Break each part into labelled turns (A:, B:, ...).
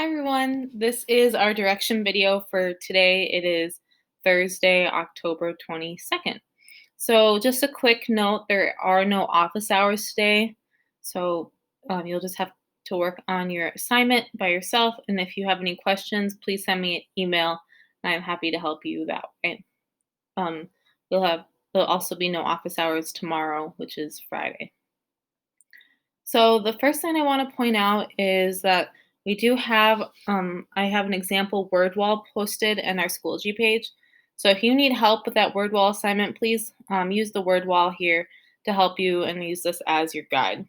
A: everyone, this is our direction video for today. It is Thursday, October 22nd. So just a quick note, there are no office hours today. So you'll just have to work on your assignment by yourself. And if you have any questions, please send me an email and I'm happy to help you that way. Um, there'll also be no office hours tomorrow, which is Friday. So the first thing I want to point out is that we do have, I have an example word wall posted in our Schoology page. So if you need help with that word wall assignment, please use the word wall here to help you and use this as your guide.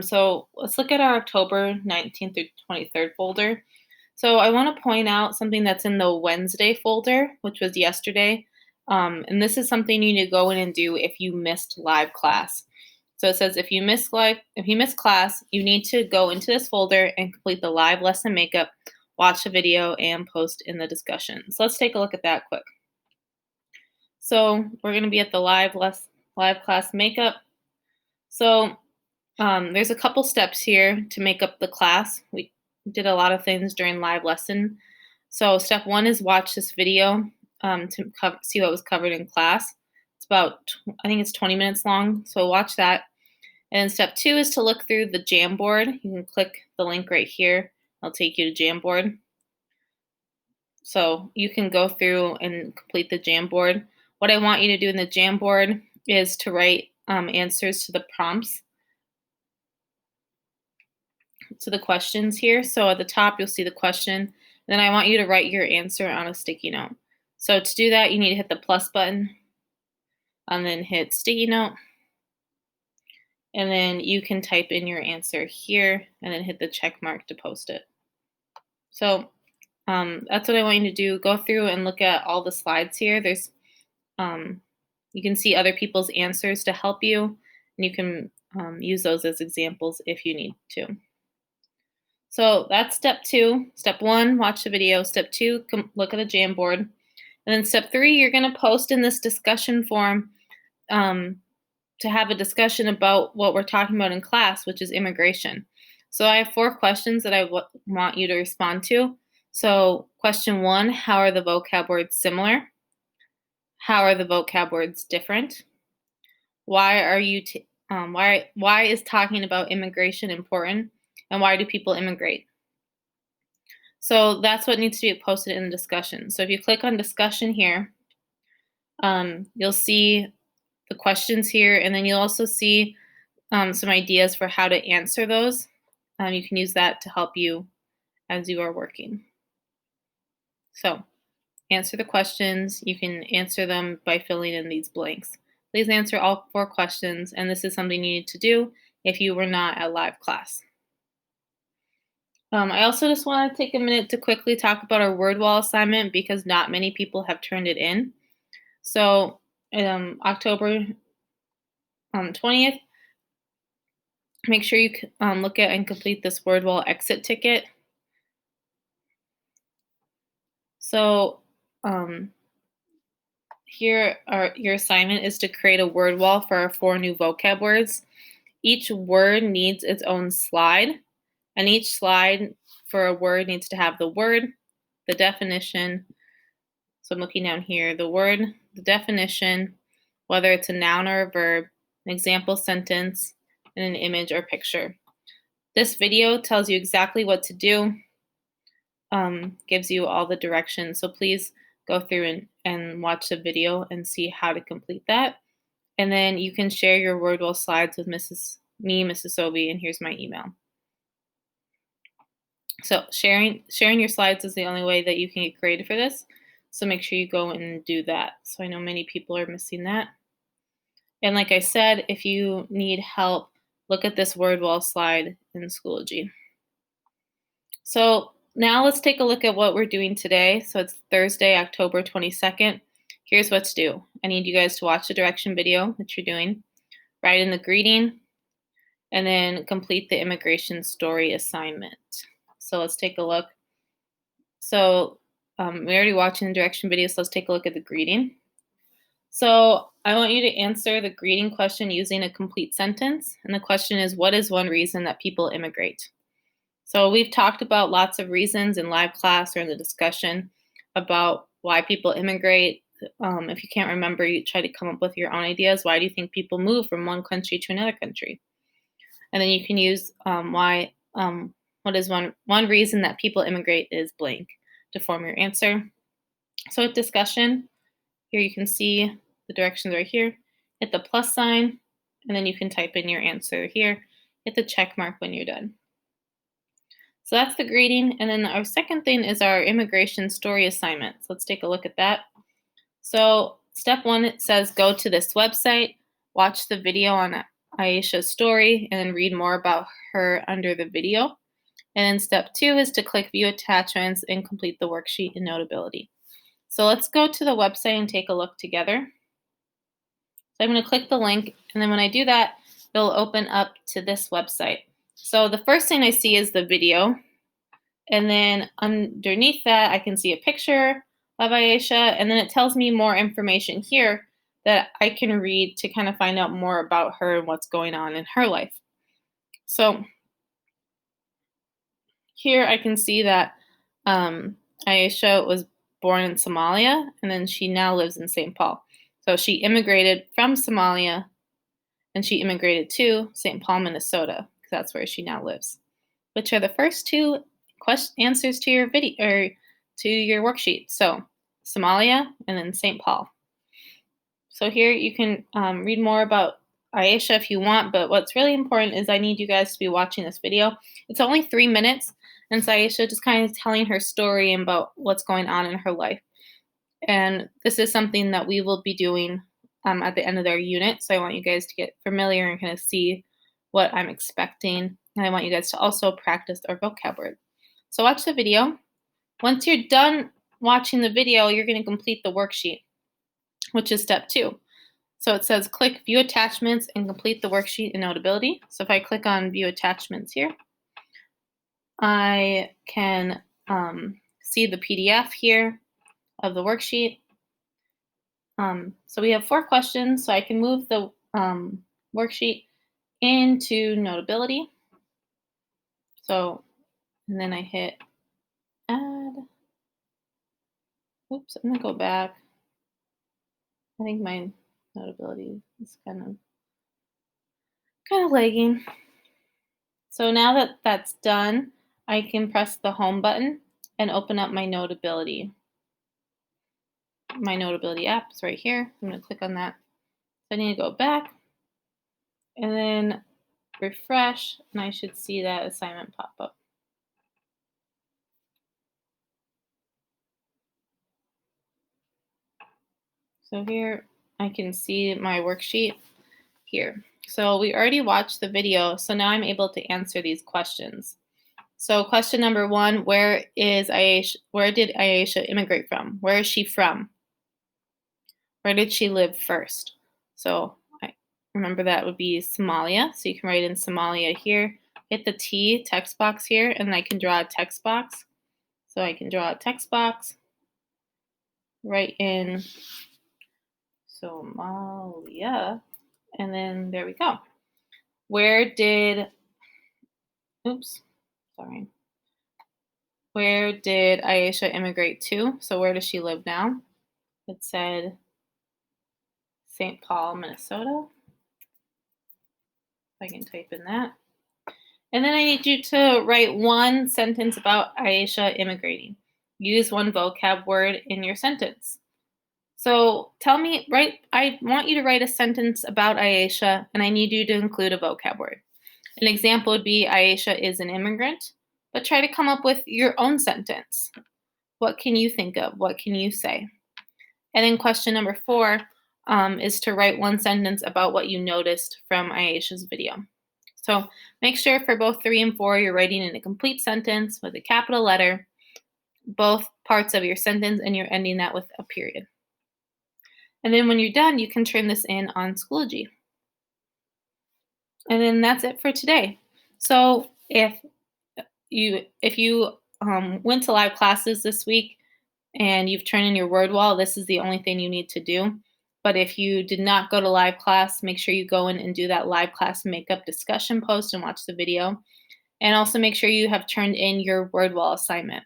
A: So let's look at our October 19th through 23rd folder. So I want to point out something that's in the Wednesday folder, which was yesterday. And this is something you need to go in and do if you missed live class. So it says if you miss class, you need to go into this folder and complete the live lesson makeup, watch the video, and post in the discussion. So let's take a look at that quick. So we're going to be at the live class makeup. So there's a couple steps here to make up the class. We did a lot of things during live lesson. So step 1 is watch this video to see what was covered in class. It's about, I think it's 20 minutes long, so watch that. And step 2 is to look through the Jamboard. You can click the link right here. It'll take you to Jamboard. So you can go through and complete the Jamboard. What I want you to do in the Jamboard is to write answers to the prompts, to the questions here. So at the top, you'll see the question. Then I want you to write your answer on a sticky note. So to do that, you need to hit the plus button and then hit sticky note. And then you can type in your answer here and then hit the check mark to post it. So that's what I want you to do. Go through and look at all the slides here. There's you can see other people's answers to help you, and you can use those as examples if you need to. So that's step 2. Step 1, watch the video. Step 2, look at the Jamboard. And then step 3, you're going to post in this discussion forum to have a discussion about what we're talking about in class, which is immigration. So I have 4 questions that I want you to respond to. So question 1, how are the vocab words similar? How are the vocab words different? Why are you why is talking about immigration important? And why do people immigrate? So that's what needs to be posted in the discussion. So if you click on discussion here, you'll see the questions here, and then you'll also see some ideas for how to answer those. You can use that to help you as you are working. So answer the questions. You can answer them by filling in these blanks. Please answer all 4 questions, and this is something you need to do if you were not at live class. I also just want to take a minute to quickly talk about our word wall assignment because not many people have turned it in. So October 20th, make sure you look at and complete this word wall exit ticket. So here your assignment is to create a word wall for our 4 new vocab words. Each word needs its own slide, and each slide for a word needs to have the word, the definition. So I'm looking down here, the word, the definition, whether it's a noun or a verb, an example sentence, and an image or picture. This video tells you exactly what to do, gives you all the directions. So please go through and watch the video and see how to complete that. And then you can share your word wall slides with Mrs. Sobi, and here's my email. So sharing your slides is the only way that you can get creative for this. So make sure you go and do that. So I know many people are missing that. And like I said, if you need help, look at this word wall slide in Schoology. So now let's take a look at what we're doing today. So it's Thursday, October 22nd. Here's what to do. I need you guys to watch the direction video that you're doing, write in the greeting, and then complete the immigration story assignment. So let's take a look. So we're already watching the direction video, so let's take a look at the greeting. So I want you to answer the greeting question using a complete sentence. And the question is, what is one reason that people immigrate? So we've talked about lots of reasons in live class or in the discussion about why people immigrate. If you can't remember, you try to come up with your own ideas. Why do you think people move from one country to another country? And then you can use why. What is one reason that people immigrate is blank to form your answer. So with discussion, here you can see the directions right here. Hit the plus sign, and then you can type in your answer here. Hit the check mark when you're done. So that's the greeting. And then our second thing is our immigration story assignment. So let's take a look at that. So step one, it says go to this website, watch the video on Aisha's story, and then read more about her under the video. And then step two is to click view attachments and complete the worksheet in Notability. So let's go to the website and take a look together. So I'm going to click the link, and then when I do that, it'll open up to this website. So the first thing I see is the video, and then underneath that, I can see a picture of Aisha, and then it tells me more information here that I can read to kind of find out more about her and what's going on in her life. So here I can see that Aisha was born in Somalia, and then she now lives in St. Paul. So she immigrated from Somalia, and she immigrated to St. Paul, Minnesota, because that's where she now lives. Which are the first two answers to your video or to your worksheet. So Somalia and then St. Paul. So here you can read more about Aisha if you want, but what's really important is I need you guys to be watching this video. It's only 3 minutes, and it's Aisha just kind of telling her story about what's going on in her life. And this is something that we will be doing at the end of their unit. So I want you guys to get familiar and kind of see what I'm expecting. And I want you guys to also practice our vocab word. So watch the video. Once you're done watching the video, you're going to complete the worksheet, which is step 2. So it says click view attachments and complete the worksheet in Notability. So if I click on view attachments here, I can see the PDF here of the worksheet. So we have 4 questions, so I can move the worksheet into Notability. So, and then I hit add. Oops, I'm gonna go back. I think my Notability is kind of lagging. So now that that's done, I can press the home button and open up my Notability. My Notability app is right here. I'm gonna click on that. So I need to go back and then refresh, and I should see that assignment pop up. So here I can see my worksheet here. So we already watched the video, so now I'm able to answer these questions. So question number 1, where did Aisha immigrate from? Where is she from? Where did she live first? So I remember that would be Somalia. So you can write in Somalia here. Hit the T text box here, and I can draw a text box. So I can draw a text box, write in Somalia, and then there we go. Where did Aisha immigrate to? So where does she live now? It said St. Paul, Minnesota. I can type in that. And then I need you to write one sentence about Aisha immigrating. Use one vocab word in your sentence. So I want you to write a sentence about Aisha, and I need you to include a vocab word. An example would be Aisha is an immigrant, but try to come up with your own sentence. What can you think of? What can you say? And then question number 4 is to write one sentence about what you noticed from Aisha's video. So make sure for both 3 and 4, you're writing in a complete sentence with a capital letter, both parts of your sentence, and you're ending that with a period. And then when you're done, you can turn this in on Schoology. And then that's it for today. So if you went to live classes this week and you've turned in your word wall, this is the only thing you need to do. But if you did not go to live class, make sure you go in and do that live class makeup discussion post and watch the video. And also make sure you have turned in your WordWall assignment.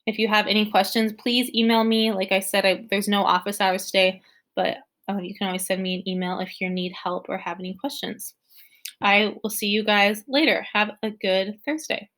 A: If you have any questions, please email me. Like I said, there's no office hours today, but you can always send me an email if you need help or have any questions. I will see you guys later. Have a good Thursday.